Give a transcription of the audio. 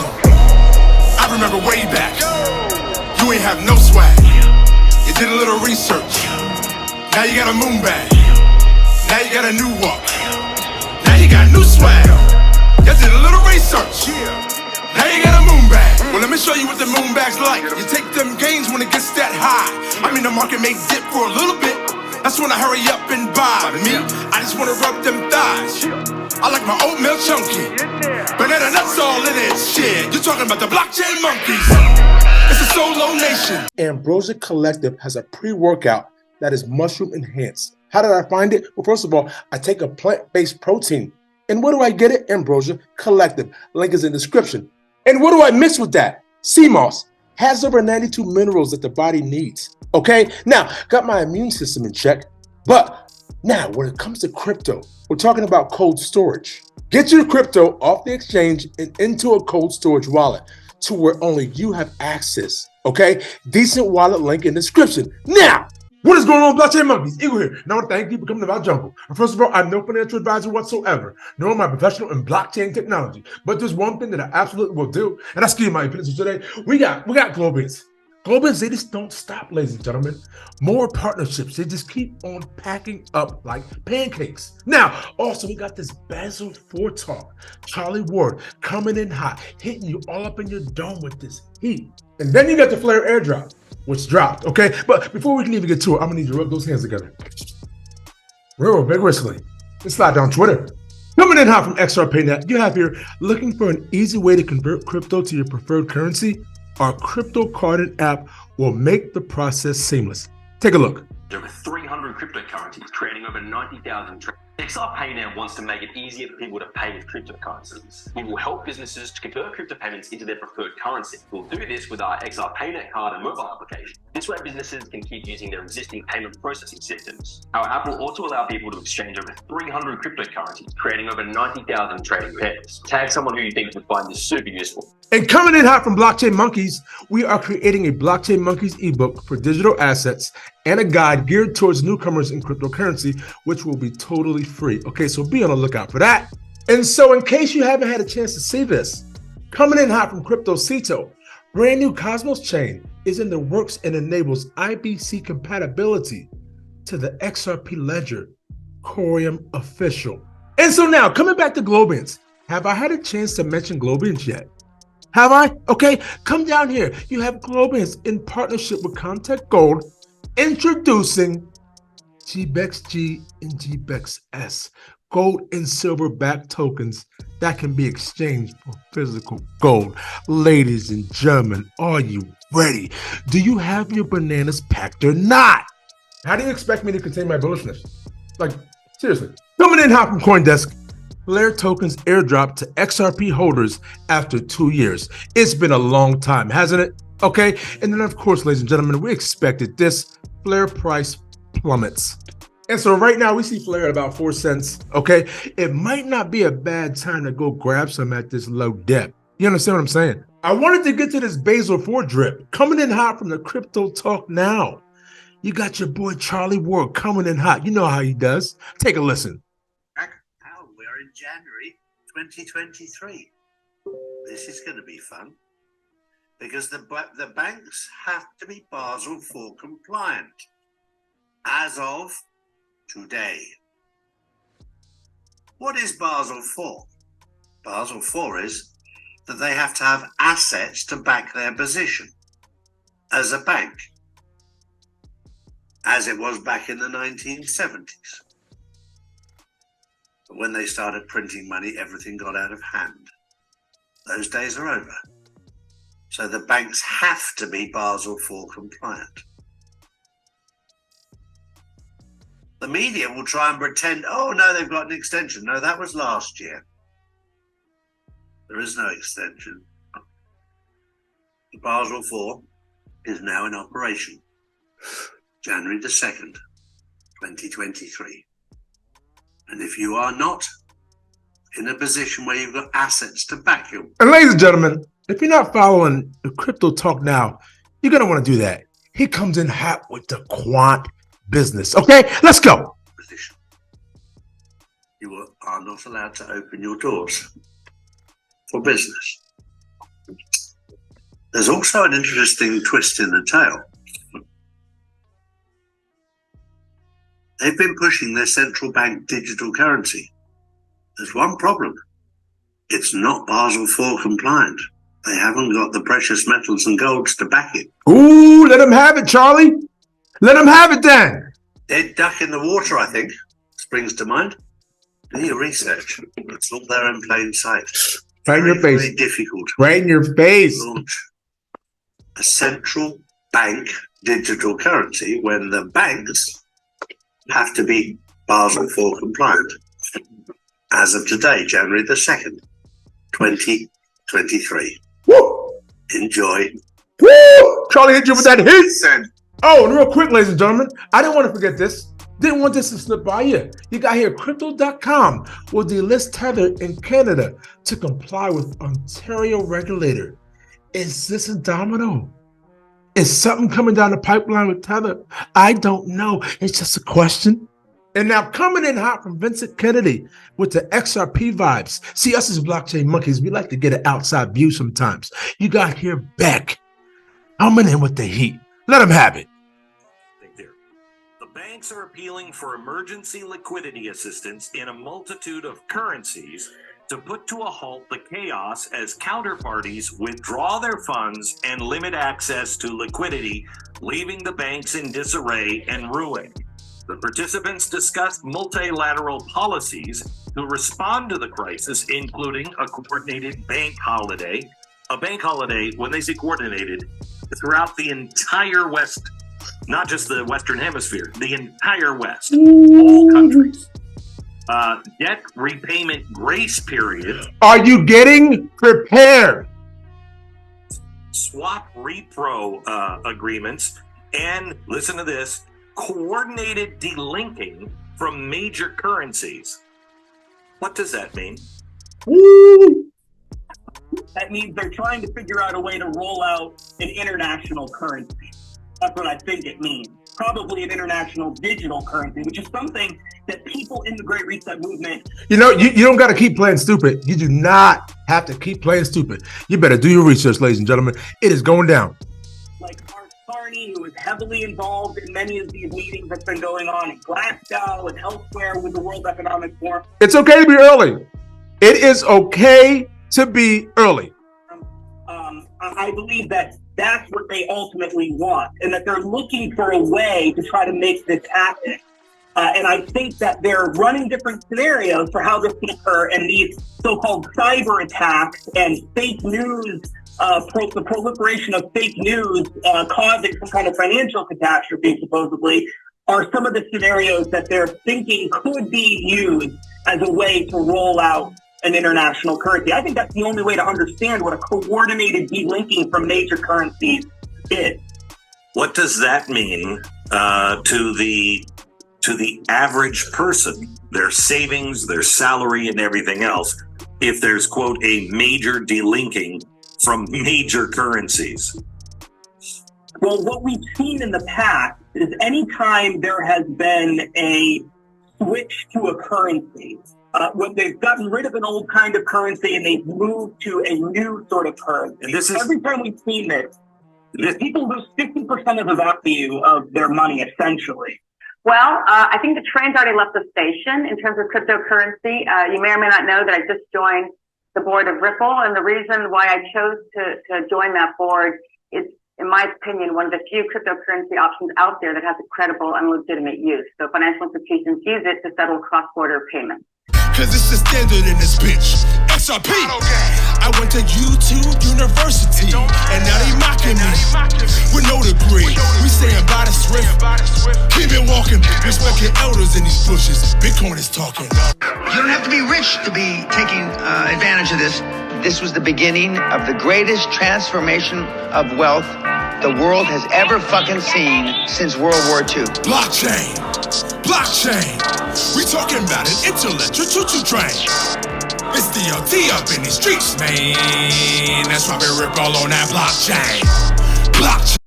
generation. I remember way back, you ain't have no swag. You did a little research, now you got a moon bag. Now you got a new walk, now you got new swag. You did a little research, now you got a moon bag. Well, let me show you what the moon bag's like. You take them gains when it gets that high. I mean, the market may dip for a little bit. That's when I hurry up and buy. Me, I just wanna rub them thighs. I like my oatmeal chunky, banana nuts all in it. Shit, you're talking about the blockchain monkeys. It's a solo nation. Ambrosia Collective has a pre-workout that is mushroom enhanced. How did I find it? Well, first of all, I take a plant-based protein. And where do I get it? Ambrosia Collective. Link is in the description. And what do I mix with that? Sea moss. Has over 92 minerals that the body needs. Okay? Now, got my immune system in check. But now, when it comes to crypto, we're talking about cold storage. Get your crypto off the exchange and into a cold storage wallet to where only you have access. Okay? DCENT wallet link in the description. Now, what is going on, blockchain monkeys? Eagle here. Now, I want to thank you for coming to our jungle. First of all, I'm no financial advisor whatsoever, nor am I professional in blockchain technology. But there's one thing that I absolutely will do, and that's give you my opinion. So today, we got Globiance. Globiance, they just don't stop, ladies and gentlemen. More partnerships. They just keep on packing up like pancakes. Now, also, we got this Basel 4 talk. Charlie Ward coming in hot, hitting you all up in your dome with this heat. And then you got the Flare Airdrop, which dropped, okay? But before we can even get to it, I'm gonna need you to rub those hands together. Real vigorously. Let's slide down Twitter. Coming in hot from XRPayNet, you have here, looking for an easy way to convert crypto to your preferred currency? Our crypto carded app will make the process seamless. Take a look. Over 300 cryptocurrencies, creating over 90,000 trades. XRPayNet wants to make it easier for people to pay with cryptocurrencies. We will help businesses to convert crypto payments into their preferred currency. We'll do this with our XRPayNet card and mobile application. This way businesses can keep using their existing payment processing systems. Our app will also allow people to exchange over 300 cryptocurrencies, creating over 90,000 trading pairs. Tag someone who you think would find this super useful. And coming in hot from Blockchain Monkeys, we are creating a Blockchain Monkeys ebook for digital assets and a guide geared towards newcomers in cryptocurrency, which will be totally free. Okay, so be on the lookout for that. And so in case you haven't had a chance to see this, coming in hot from CryptoCito, brand new Cosmos chain is in the works and enables IBC compatibility to the XRP ledger, Corium official. And so now, coming back to Globiance, have I had a chance to mention Globiance yet? Have I? Okay, come down here. You have Globiance in partnership with Contact Gold, introducing GBEX-G and GBEX-S, gold and silver backed tokens that can be exchanged for physical gold. Ladies and gentlemen, are you ready? Do you have your bananas packed or not? How do you expect me to contain my bullishness? Like, seriously. Coming in hot from CoinDesk, Flare tokens airdrop to XRP holders after 2 years. It's been a long time, hasn't it? Okay, and then of course, ladies and gentlemen, we expected this. Flare price plummets. And so right now we see Flare at about 4 cents, okay? It might not be a bad time to go grab some at this low depth. You understand what I'm saying? I wanted to get to this Basel 4 drip. Coming in hot from the Crypto Talk Now. You got your boy Charlie Ward coming in hot. You know how he does. Take a listen. We're in January 2023. This is going to be fun because the banks have to be Basel IV compliant as of today. What is Basel IV? Basel IV is that they have to have assets to back their position as a bank, as it was back in the 1970s. But when they started printing money, everything got out of hand. Those days are over. So the banks have to be Basel IV compliant. The media will try and pretend, oh no, they've got an extension. No, that was last year. There is no extension. The Basel IV is now in operation. January the 2nd, 2023. And if you are not in a position where you've got assets to back you. And ladies and gentlemen, if you're not following the Crypto Talk Now, you're going to want to do that. He comes in hot with the quant business. Okay, let's go. Position. You are not allowed to open your doors for business. There's also an interesting twist in the tale. They've been pushing their central bank digital currency. There's one problem. It's not Basel IV compliant. They haven't got the precious metals and golds to back it. Ooh, let them have it, Charlie. Let them have it then. Dead duck in the water, I think, springs to mind. Do your research. It's all there in plain sight. Right in your face. Very difficult. Right in your face. Launch a central bank digital currency when the banks have to be Basel IV compliant as of today, January the 2nd, 2023. Woo! Enjoy. Woo! Charlie hit you with that hit. Oh, and real quick, ladies and gentlemen, I didn't want to forget this. Didn't want this to slip by you. You got here, Crypto.com will delist Tether in Canada to comply with Ontario regulator. Is this a domino? Is something coming down the pipeline with Tether? I don't know. It's just a question. And now coming in hot from Vincent Kennedy with the XRP vibes. See, us as blockchain monkeys, we like to get an outside view sometimes. You got here Beck coming in with the heat. Let him have it. The banks are appealing for emergency liquidity assistance in a multitude of currencies to put to a halt the chaos as counterparties withdraw their funds and limit access to liquidity, leaving the banks in disarray and ruin. The participants discussed multilateral policies to respond to the crisis, including a coordinated bank holiday. A bank holiday, when they say coordinated, throughout the entire West, not just the Western Hemisphere, the entire West, all countries. Debt repayment grace period. Are you getting prepared? Swap repro agreements, and listen to this, coordinated delinking from major currencies. What does that mean? Woo! That means they're trying to figure out a way to roll out an international currency. That's what I think it means. Probably an international digital currency, which is something that people in the Great Reset movement... You know, you don't got to keep playing stupid. You do not have to keep playing stupid. You better do your research, ladies and gentlemen. It is going down. Like Art Carney, who is heavily involved in many of these meetings that's been going on in Glasgow and elsewhere with the World Economic Forum. It's okay to be early. It is okay to be early. I believe that that's what they ultimately want, and that they're looking for a way to try to make this happen. And I think that they're running different scenarios for how this can occur, and these so-called cyber attacks and fake news, the proliferation of fake news causing some kind of financial catastrophe, supposedly, are some of the scenarios that they're thinking could be used as a way to roll out an international currency. I think that's the only way to understand what a coordinated delinking from major currencies is. What does that mean to the average person, their savings, their salary, and everything else, if there's, quote, a major delinking from major currencies? Well, what we've seen in the past is anytime there has been a switch to a currency, when they've gotten rid of an old kind of currency and they've moved to a new sort of currency. And this is every time we've seen this, people lose 50% of the value of their money, essentially. Well, I think the train's already left the station in terms of cryptocurrency. You may or may not know that I just joined the board of Ripple, and the reason why I chose to join that board is, in my opinion, one of the few cryptocurrency options out there that has a credible and legitimate use. So financial institutions use it to settle cross-border payments. Cause it's the standard in this bitch. XRP. I went to YouTube University, and now they mocking me with no degree. We saying by the swift, keep it walking. Respect your elders in these bushes. Bitcoin is talking. You don't have to be rich to be taking advantage of this. This was the beginning of the greatest transformation of wealth the world has ever fucking seen since World War II. Blockchain. Blockchain. We talking about an intellectual choo-choo train. It's DLT up in these streets, man. That's why we rip all on that blockchain. Blockchain.